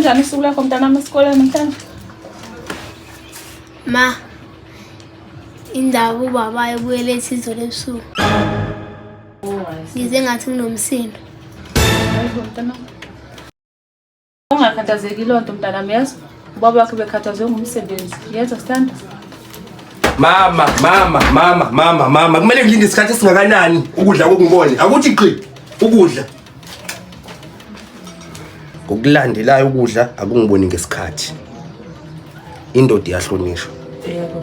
Kanjani usuku lakho mntanami esikoleni mntana? Ma, indaba ubaba ebuyelethe izolo ebusuku. Ngize ngathi nginomsindo. Hayibo mntanami. Ungakhathazeki lonto mntanami yazi. Ubaba wakhe bekhathazwe ngumsebenzi. Yezwa sithanda. Mama, kumele ngilinde isikhathi esingakanani ukudla kokungibone. Akuthi qhi ukudla. Ngokulandelayo ukudla akungiboni ngesikhathi. Indoda iyahlonishwa. Yebo.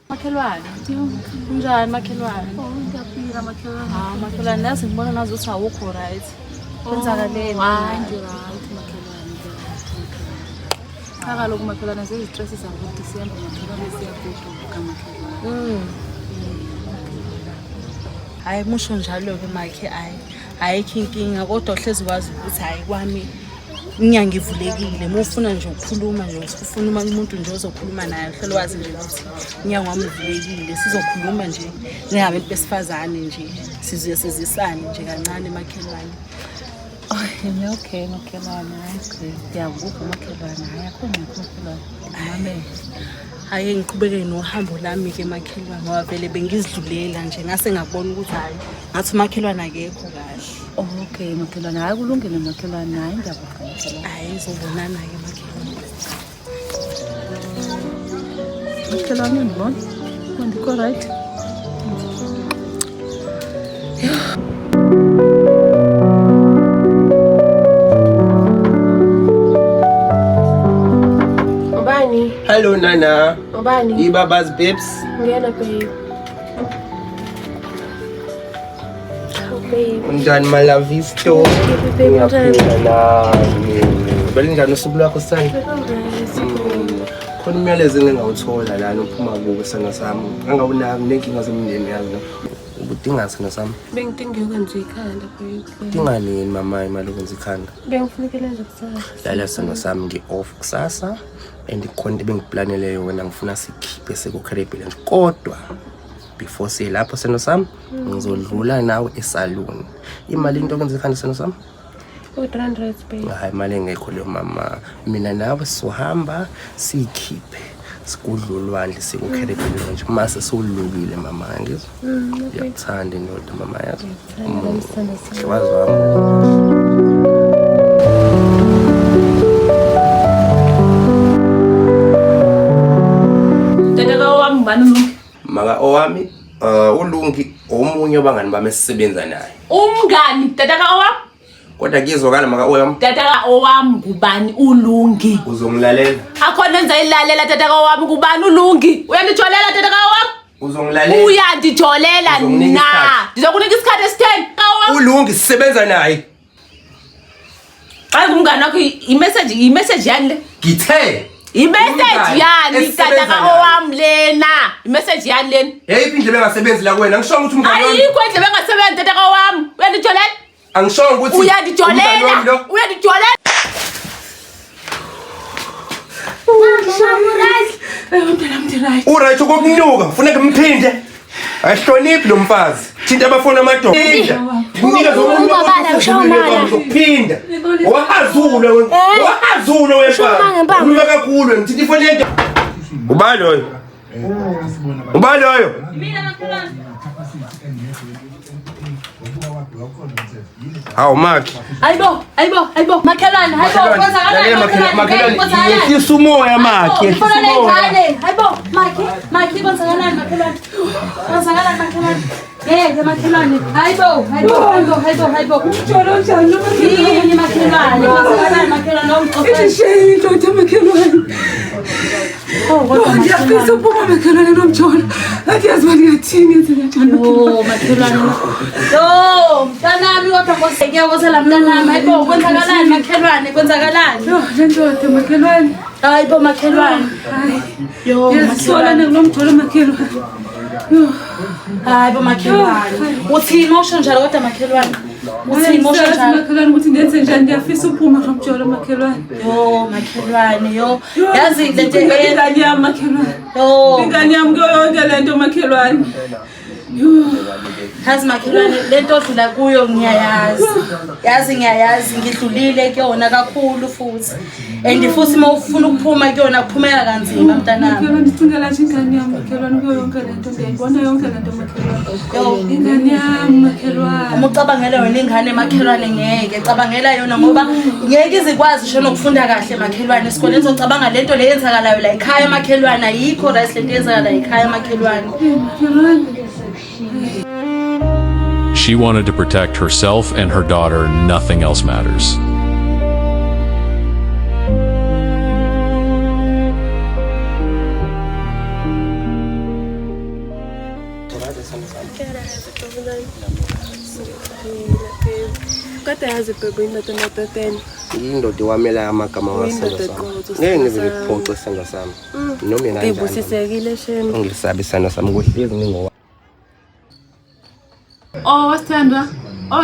Makhelwane, unjani makhelwane? Ngiyaphila makhelwane. Makhelwane nazi ngibona nazuthi awukho right. Kwenzakaleni? Hayi ngi-right makhelwane. Kaloku makhelwane sezistress zakuthi sihamba makhelwane siyagoduka makhelwane. Hayi musho njalo ke makhe ayikho inkinga kodwa hlezi wazi ukuthi hayi kwami ngiyangivulekile mufuna nje ukukhuluma nje ufuna umuntu nje ozokhuluma naye hlelo wazi nje ukuthi ngiyangwamuvulekile sizokhuluma nje njengabantu besifazane nje sizisane nje kancane makhelwane. Okay makhelwane ngiyakubona makhelwane ayakho makhelwane mame hayi ngiqhubeke nohambo lami ke makhelwane ngoba vele bengizidlulela nje ngase ngabona ukuthi hayi ngathi makhelwane akekho kahle. Okay makhelwane hayi kulungile makhelwane hayi ngiyabona hayi izobonana ke makhelwane ngibona ngikho right. Hello Nana. Ubani? Ibaba's babes. Ngiyena babe. Babe. Unjani my love isto? Ngiyaphila nami. Belinjani usuku lwakho sani? Khona imiyalezo engingawuthola lana uphuma kubo sana sami. Angawunaki nenkinga zemndeni yazo. Ubudinga sana sami. Bengidinga ukwenza ikhanda babe. Dinganini mama imali ukwenza ikhanda? Bengifunekele nje kusasa. Lala sana sami ngi-off kusasa. And ikhonto bengiplanele yona ngifuna sikhiphe sekukhalebhile nje kodwa before silapho seno sami ngizodlula nawe esalon imali into okwenza ikhanda seno sami u-300 babe. Hayi imali engekho leyo mama mina nawe sizohamba sikhiphe sikudlulwandle sekukhalebhile nje mase solukile mama ngizwa ngiyakuthanda indoda mama yazi wazi wami. Maka owami uLungi omunye obangani bami esisebenza naye. Umngani tataka owami? Kodwa kuyezwakala maka owami. Tataka owami kubani uLungi? Uzongilalela? Akhona enza ilalela tataka owami kubani uLungi? Uyanditholela tataka owami? Uzongilalela? Uyanditholela na. Ndizokunika isikhathi esitheni owami. uLungi sisebenza naye. Hayi kumngani wakho i-message yani le? Ngithe i-message yani tataka owami lena. I-message yani lena. Hey indlebe engasebenzi la kuwena ngisho ukuthi umngani wami. Ayikho indlebe engasebenzi tataka owami. Uyanditholela? Angisho ukuthi uyanditholela. Uyanditholela. Uright ukukunuka funeka mphinde ayihloniphi lo mfazi thinta abafona amadoda nginika zokuphinda wahazula wemfazi unuka kakhulu ngithithi ifoni yento ubani loyo Ubani loyo? Hawu Maki. Hayibo, makhelwane, hayibo, Makhelwane, yehlisa umoya Maki, yehlisa umoya. Hayibo, Maki, kwenzakalani makhelwane? Kwenzakalani makhelwane? Yeke makhelwane, hayibo. Umjolo njani lo makhelwane? Yini makhelwane? Kwenzakalani makhelwane? Ngicela indoda makhelwane. Ngiyafisa ukuphuma makhelwane nomjolo. Angiyazi manje ngathini ngiyathanda. Makhelwane. Mntanami kodwa ngiyabosela mntanami. Hayibo, kwenzakalani makhelwane? Kwenzakalani? Le ndoda makhelwane. Hayibo makhelwane. Ngiyasisola nomjolo makhelwane. Hayibo makhelwane. Uthini usho njalo kodwa makhelwane? Uthini usho njalo makhelwane ukuthi ndenze njani? Ngiyafisa ukuphuma nomjolo makhelwane. Makhelwane yazi lento engane yami makhelwane. Ingane yami yonke lento makhelwane. Hazi makhelwane lento odlula kuyo ngiyayazi ngidlulile kuyona kakhulu futhi and futhi uma ufuna ukuphuma kuyona kuphumeka kanzima mntanami. Makhelwane ngicingela nje ingane yami makhelwane kuyo yonke lento ngiyayibona yonke lento makhelwane. Ingane yami makhelwane. Uma ucabangela wena ingane makhelwane ngeke cabangela yona ngoba ngeke izikwazi nje nokufunda kahle makhelwane esikoleni uzocabanga lento le yenzakalayo la ekhaya makhelwane ayikho right lento yenzakala ekhaya makhelwane. She wanted to protect herself and her daughter. Nothing else matters. Kade yazi bebe indoda matateni. Indoda wamela amagama waselo sami. Ngeke ngize ngiphoxe isandla sami. Noma yena kanjani. Ngibusisekile sheni. Ungisabe isandla sami kuhlezi ngingowa. Wasithandwa,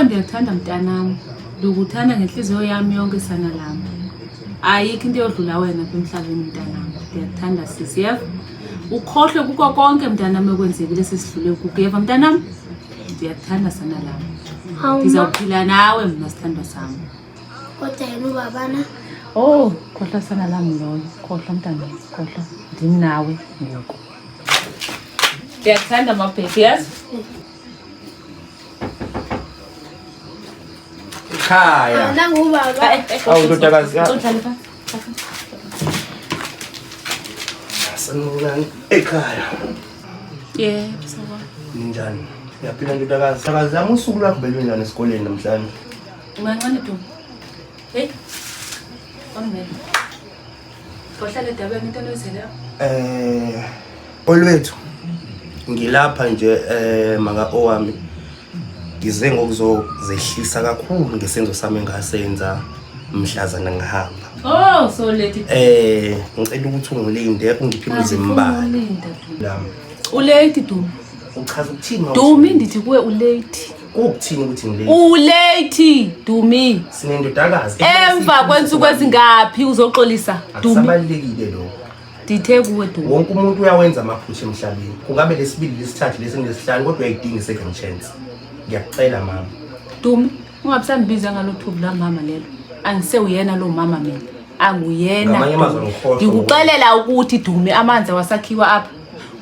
ndiyakuthanda mntanami. Ukuthanda ngenhliziyo yami yonke sana lami. Ayikho into yodlula wena emhlabeni mntanami. Ndiyakuthanda sisi, yeva. Ukhohle kuko konke mntanami okwenzekile sesidlule kukuyeva mntanami. Ndiyakuthanda sana lami. Ngizawuphila nawe mina sithandwa sami. Kodwa yena ubabana? Khohla sana lami loyo. Khohla mntanami, khohla. Ndimi nawe ngoku. Ndiyakuthanda mabheki, yazi? Khaya. Nangu ubaba. Awu ndodakazi. Uhlala Sanibonani ekhaya. Sawa. Njani? Yaphila ndodakazi. Ndodakazi yami usuku lwakho belwenjani esikoleni namhlanje? Ungancane tu. Hey. Omnene. Khohla le dabeni into oyizeleyo. Olwethu. Ngilapha nje maka owami. Ngize ngokuzozehlisa kakhulu ngesenzo sami engasenza mhlazana ngihamba. So late. Ngicela ukuthi ungilinde ungiphe umzimba. Ulate Dumi. Uchaza ukuthini manje? Dumi ndithi kuwe ulate. Ukuthini ukuthi ngilate? Ulate Dumi. Sinendodakazi. Emva kwensuku ezingaphi uzoxolisa Dumi? Akusabalekile lo. Dithe kuwe Dumi. Wonke umuntu uyawenza amaphutha emhlabeni. Kungabe lesibili lesithathu lesinesihlanu kodwa uyayidinga second chance. Ngiyacela mama. Dumi, ungabisandibiza ngalothubu la mama lelo. Angisewuyena lo mama mina. Anguyena. Ngamanye amazwi ngikhohlwa. Ngikuxelela ukuthi Dumi amanzi wasakhiwa apha.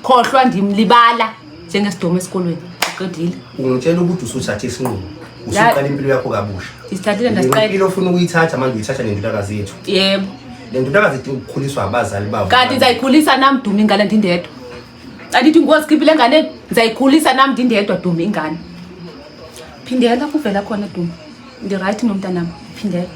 Khohlwa ndimlibala njengesidomo esikolweni. Uqedile. Ungitshela ukuthi usuthathe isinqumo. Usuqala impilo yakho kabusha. Isithathile ndasiqela. Impilo ofuna ukuyithatha manje uyithatha nendodakazi yethu. Yebo. Le ndodakazi idinga ukukhuliswa abazali babo. Kanti ngizayikhulisa nami Dumi ingane ndindedwa. Andithi ngozikhiphile engane ngizayikhulisa nami ndindedwa Dumi ingane. Phindela kuvela khona Dumi. Ndi right nomntanami. Phindela.